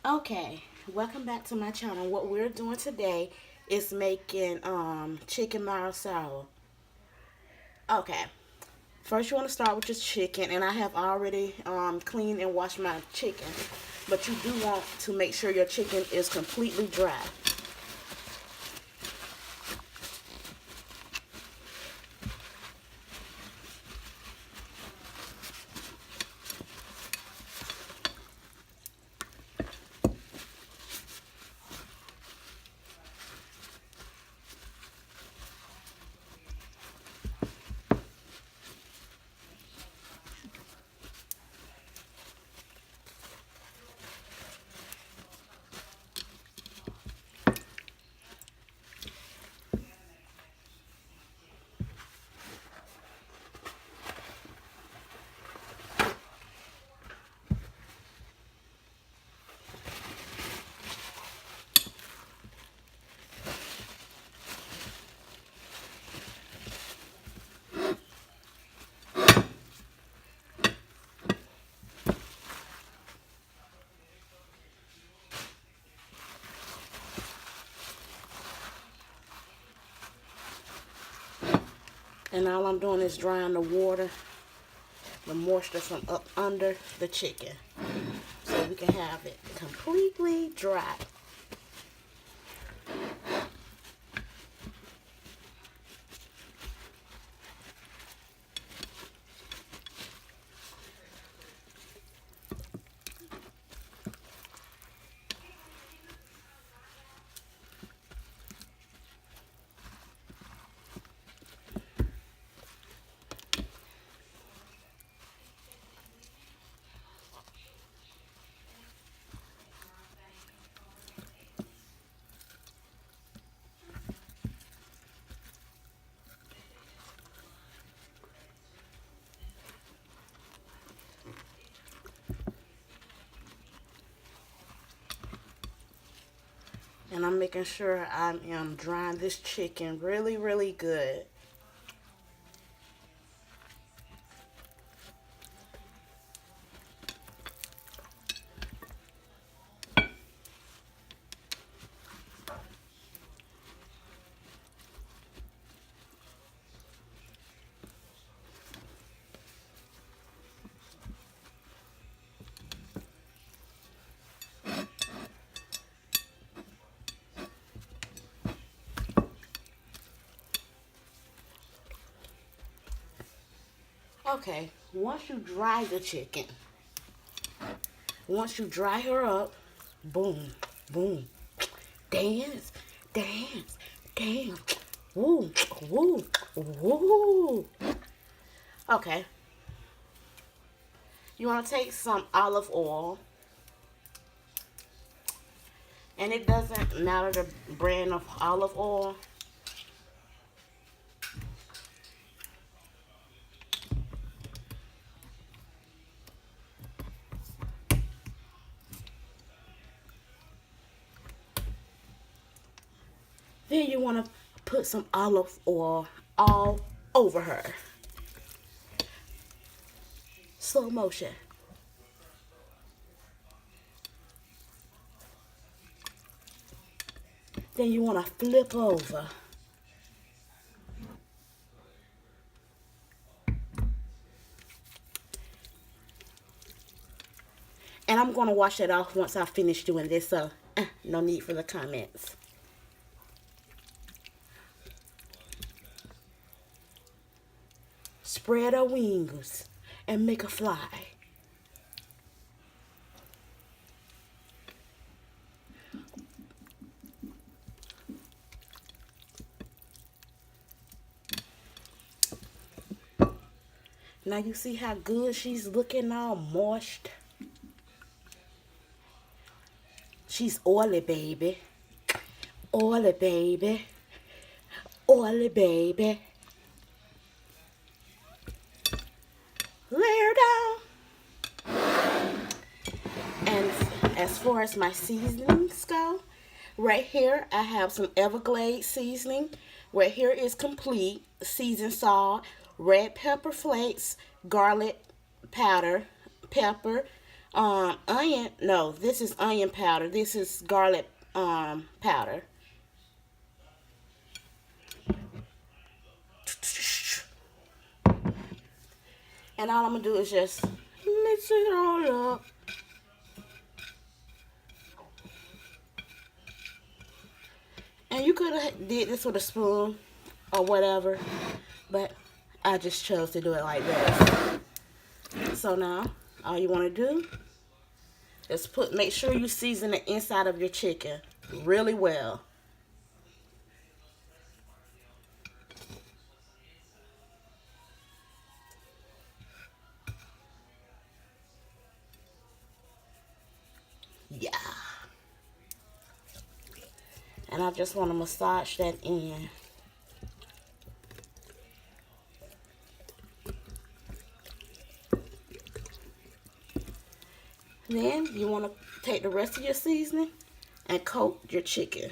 Okay, welcome back to my channel. What we're doing today is making chicken Marisela. Okay, first you want to start with your chicken, and I have already cleaned and washed my chicken, but you do want to make sure your chicken is completely dry. And all I'm doing is drying the water, the moisture from up under the chicken, so we can have it completely dry. And I'm making sure I am drying this chicken really, really good. Okay, once you dry her up, boom, boom, dance, dance, dance, woo, woo, woo. Okay, you want to take some olive oil, and it doesn't matter the brand of olive oil. Then you want to put some olive oil all over her. Slow motion. Then you want to flip over. And I'm going to wash it off once I finish doing this, so no need for the comments. Spread her wings and make her fly. Now you see how good she's looking, all moist. She's oily, baby. Oily, baby. Oily, baby. Lay her down. And as far as my seasonings go, right here I have some Everglades seasoning. Right here is complete seasoned salt, red pepper flakes, garlic powder, pepper, Onion, no, this is onion powder. This is garlic powder. And all I'm gonna do is just mix it all up. And you could have did this with a spoon or whatever, but I just chose to do it like this. So now, all you want to do is make sure you season the inside of your chicken really well. Yeah. And I just want to massage that in. Then you want to take the rest of your seasoning and coat your chicken.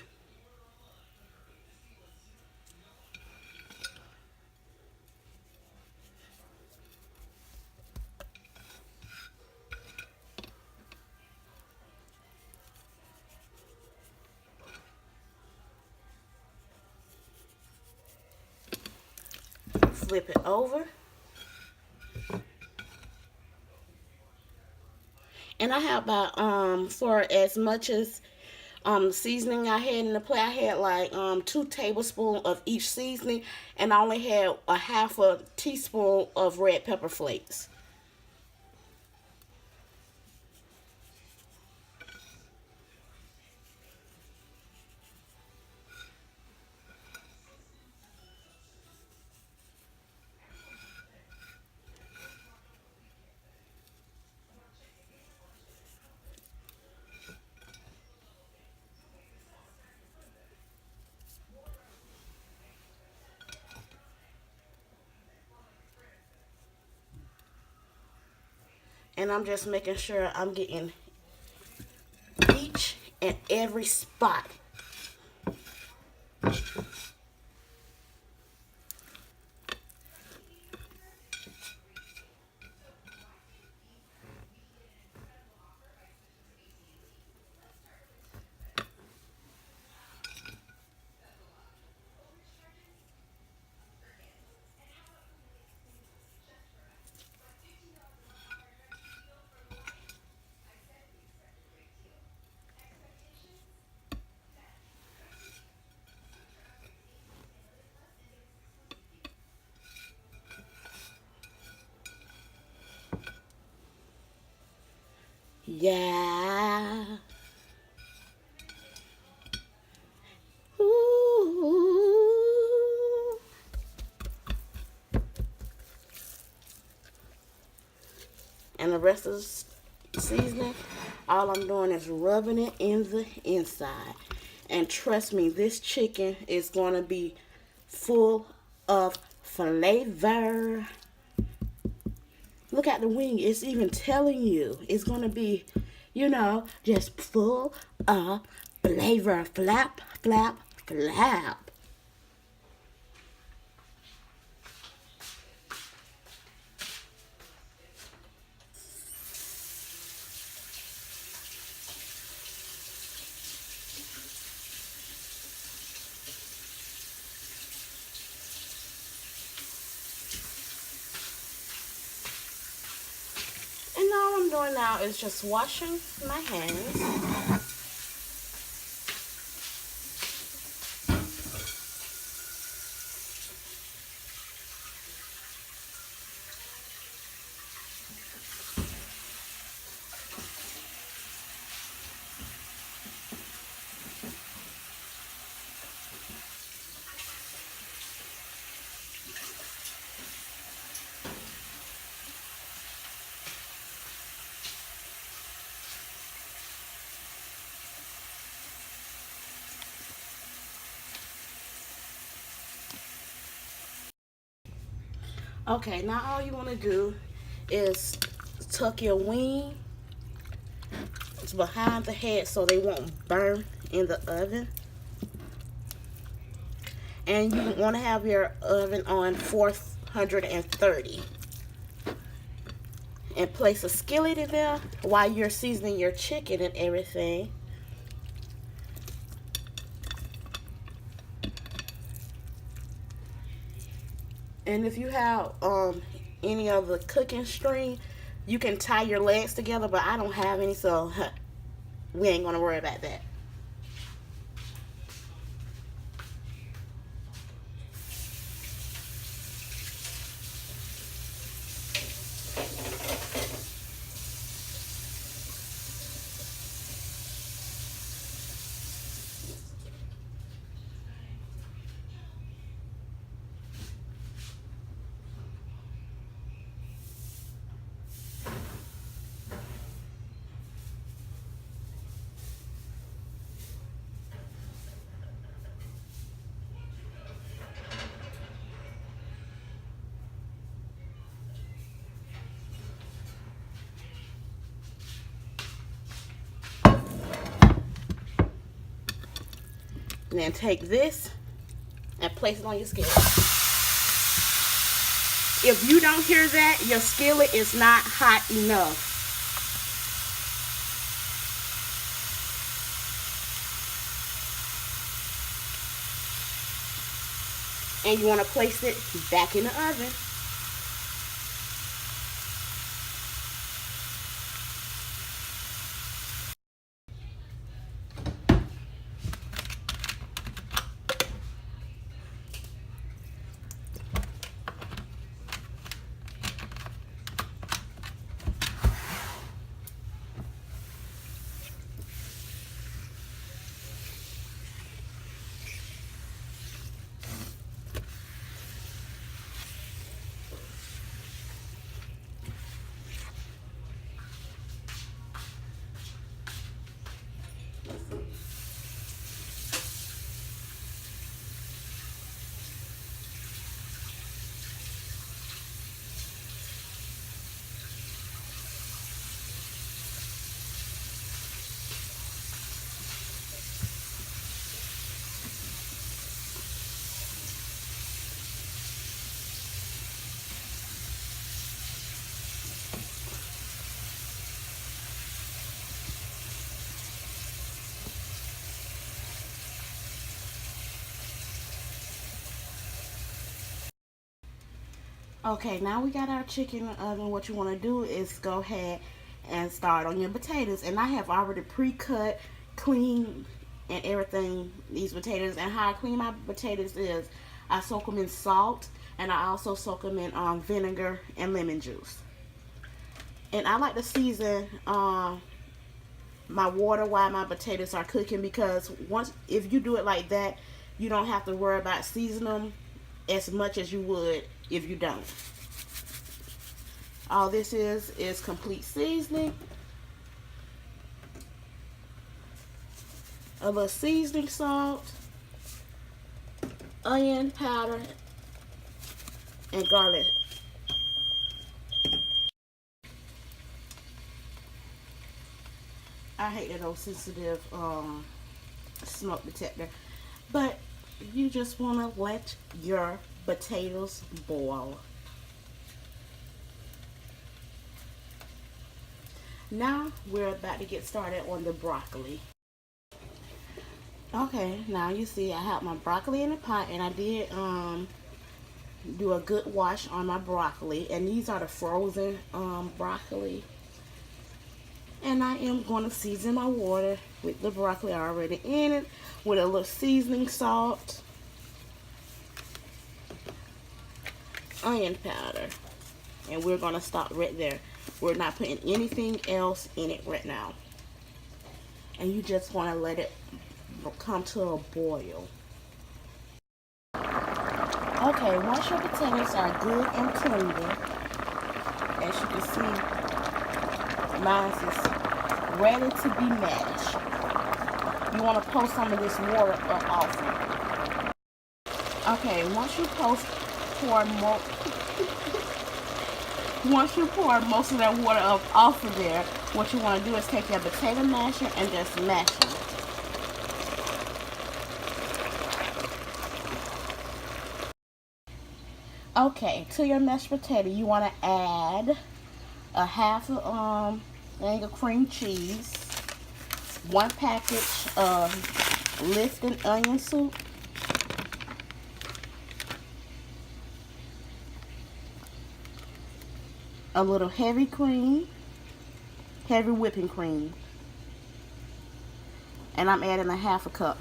Flip it over. And I have about for as much as seasoning I had in the plate, I had like 2 tablespoons of each seasoning, and I only had a half a teaspoon of red pepper flakes. And I'm just making sure I'm getting each and every spot. Yeah. Ooh. And the rest of the seasoning, all I'm doing is rubbing it in the inside. And trust me, this chicken is going to be full of flavor. Look at the wing. It's even telling you. It's going to be, just full of flavor. Flap, flap, flap. And all I'm doing now is just washing my hands. Okay, now all you want to do is tuck your wing behind the head so they won't burn in the oven. And you want to have your oven on 430. and place a skillet in there while you're seasoning your chicken and everything. And if you have any of the cooking string, you can tie your legs together, but I don't have any, so we ain't gonna worry about that. And then take this and place it on your skillet. If you don't hear that, your skillet is not hot enough. And you want to place it back in the oven. Okay, now we got our chicken in the oven. What you want to do is go ahead and start on your potatoes. And I have already pre-cut, clean, and everything, these potatoes. And how I clean my potatoes is I soak them in salt, and I also soak them in vinegar and lemon juice. And I like to season my water while my potatoes are cooking, because if you do it like that, you don't have to worry about seasoning them as much as you would if you don't. All this is complete seasoning. A little seasoning salt, onion powder, and garlic. I hate that old sensitive smoke detector. But you just want to let your potatoes boil. Now we're about to get started on the broccoli. Okay, now you see I have my broccoli in the pot, and I did do a good wash on my broccoli, and these are the frozen broccoli. And I am going to season my water with the broccoli already in it with a little seasoning salt, onion powder, and we're going to stop right there. We're not putting anything else in it right now. And you just want to let it come to a boil. Okay, once your potatoes are good and tender, as you can see, mine is ready to be mashed. You want to pour some of this water up off it. Okay, once you pour most of that water up off of there, what you want to do is take your potato masher and just mash it. Okay, to your mashed potato, you want to add a half a thing of cream cheese, 1 package of Lifton onion soup, a little heavy cream, heavy whipping cream, and I'm adding a half a cup.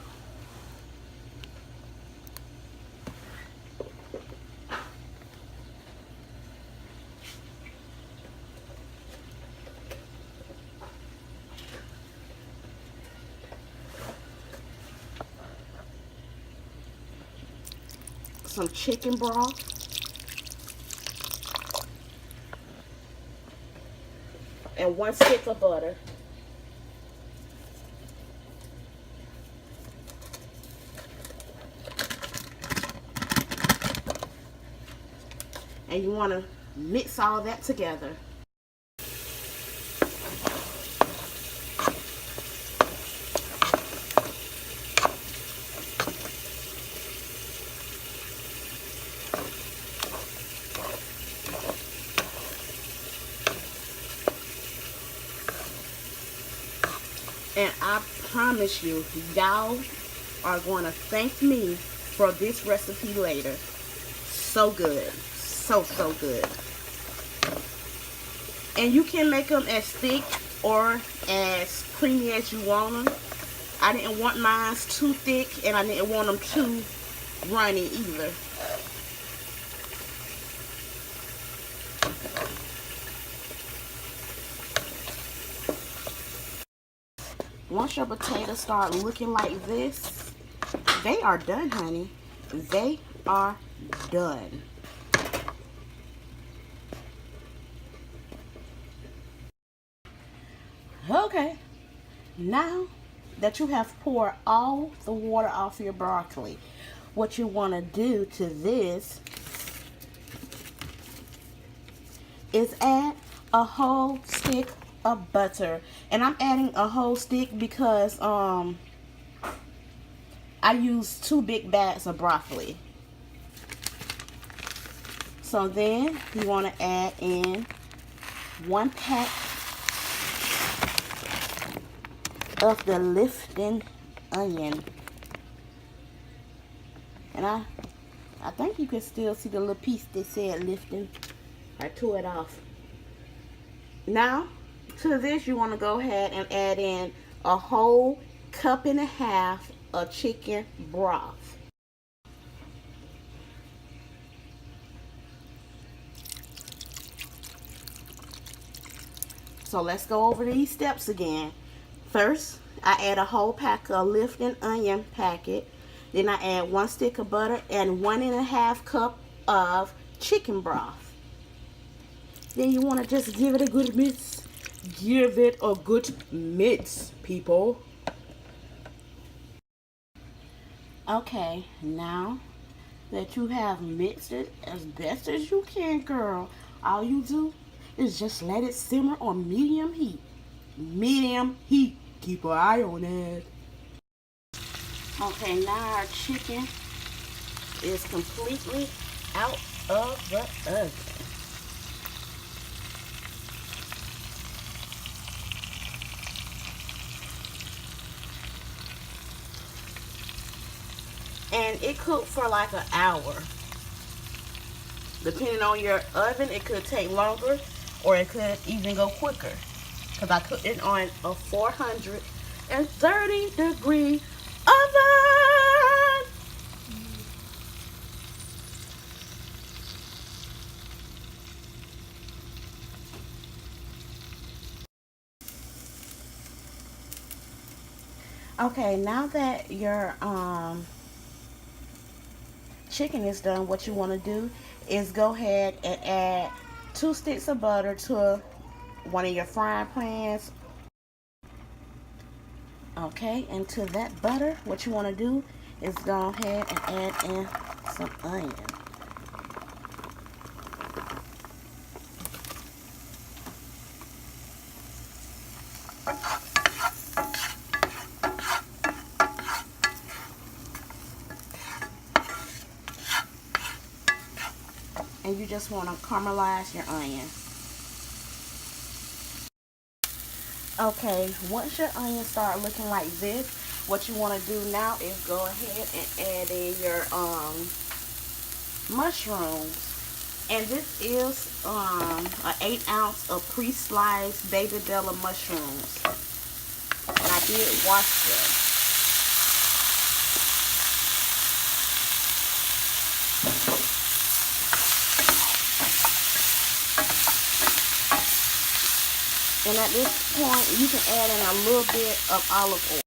Some chicken broth, and 1 stick of butter. And you want to mix all that together. And I promise you, y'all are going to thank me for this recipe later. So good. So good. And you can make them as thick or as creamy as you want them. I didn't want mine too thick, and I didn't want them too runny either. Once your potatoes start looking like this, they are done, honey. They are done. Okay, now that you have poured all the water off your broccoli, what you want to do to this is add a whole stick of butter. And I'm adding a whole stick because I used 2 big bags of broccoli. So then you want to add in 1 pack of the Lifton onion. And I think you can still see the little piece that said Lifton. I tore it off. Now, to this you want to go ahead and add in a whole 1.5 cups of chicken broth. So let's go over these steps again. First, I add a whole pack of Lifton onion packet. Then I add 1 stick of butter and 1.5 cups of chicken broth. Then you want to just give it a good mix. Give it a good mix, people. Okay, now that you have mixed it as best as you can, girl, all you do is just let it simmer on medium heat. Medium heat. Keep an eye on it. Okay, now our chicken is completely out of the oven. And it cooked for like an hour. Depending on your oven, it could take longer or it could even go quicker. Because I cooked it on a 430-degree oven. Okay, now that your chicken is done, what you want to do is go ahead and add 2 sticks of butter to one of your frying pans. Okay, and to that butter, what you want to do is go ahead and add in some onion. And you just want to caramelize your onion. Okay, once your onions start looking like this, what you want to do now is go ahead and add in your mushrooms. And this is an 8 ounce of pre-sliced baby bella mushrooms. And I did wash them. And at this point, you can add in a little bit of olive oil.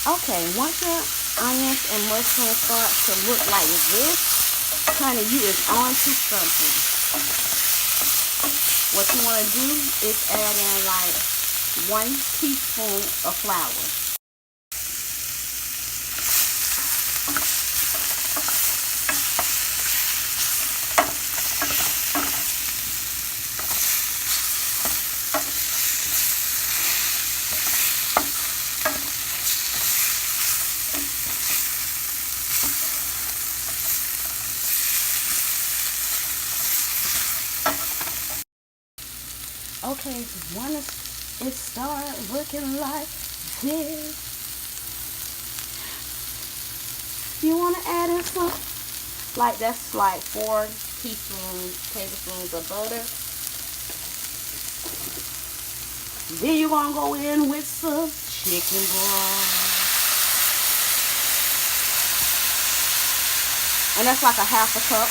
Okay, once your onions and mushrooms start to look like this, honey, you is on to something. What you want to do is add in like 1 teaspoon of flour. Okay, once it starts looking like this, you want to add in some, like that's like 4 tablespoons of butter. Then you're going to go in with some chicken broth. And that's like a 1/2 cup.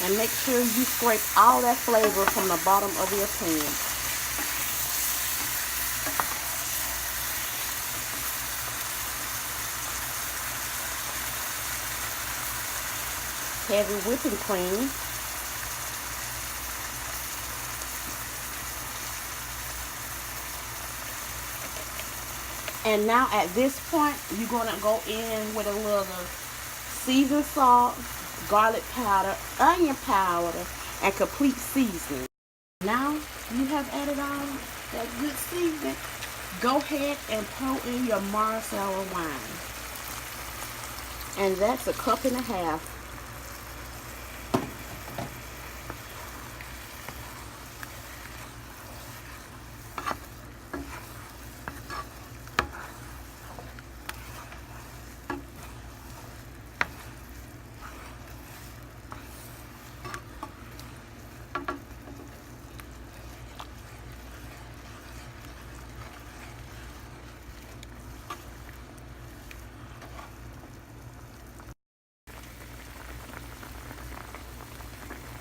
And make sure you scrape all that flavor from the bottom of your pan. Heavy whipping cream. And now at this point, you're going to go in with a little seasoned salt, garlic powder, onion powder, and complete seasoning. Now you have added all that good seasoning. Go ahead and pour in your Marisela wine. And that's 1.5 cups.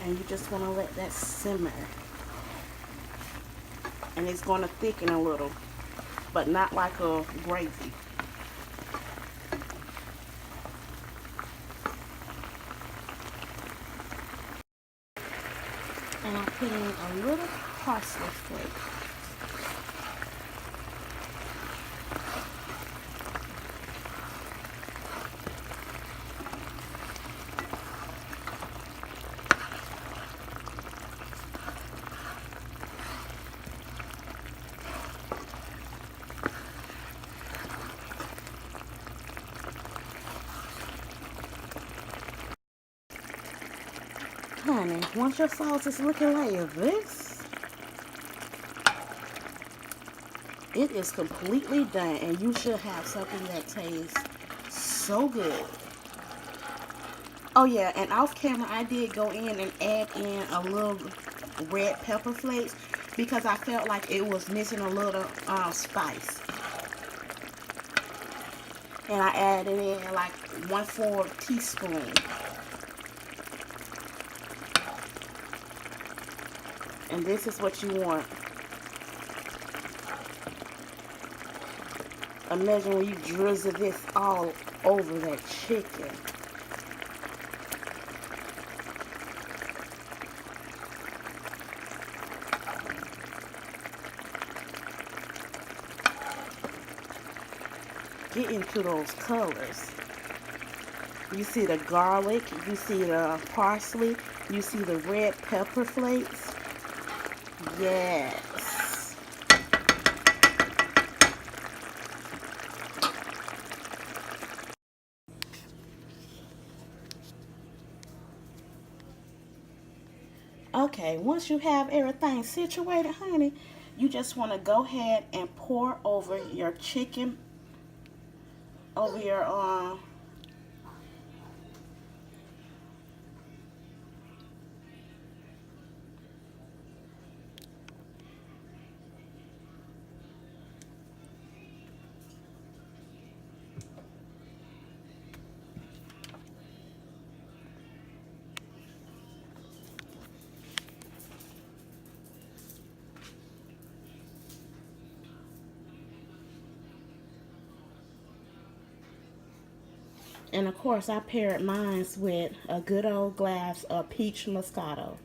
And you just want to let that simmer. And it's going to thicken a little, but not like a gravy. And I put in a little parsley flake. Honey, once your sauce is looking like this, it is completely done, and you should have something that tastes so good. Oh yeah, and off camera I did go in and add in a little red pepper flakes because I felt like it was missing a little spice. And I added in like 1/4 teaspoon. And this is what you want. Imagine when you drizzle this all over that chicken. Get into those colors. You see the garlic, you see the parsley, you see the red pepper flakes. Yes. Okay, once you have everything situated, honey, you just want to go ahead and pour over your chicken, over your and of course I paired mine with a good old glass of peach Moscato.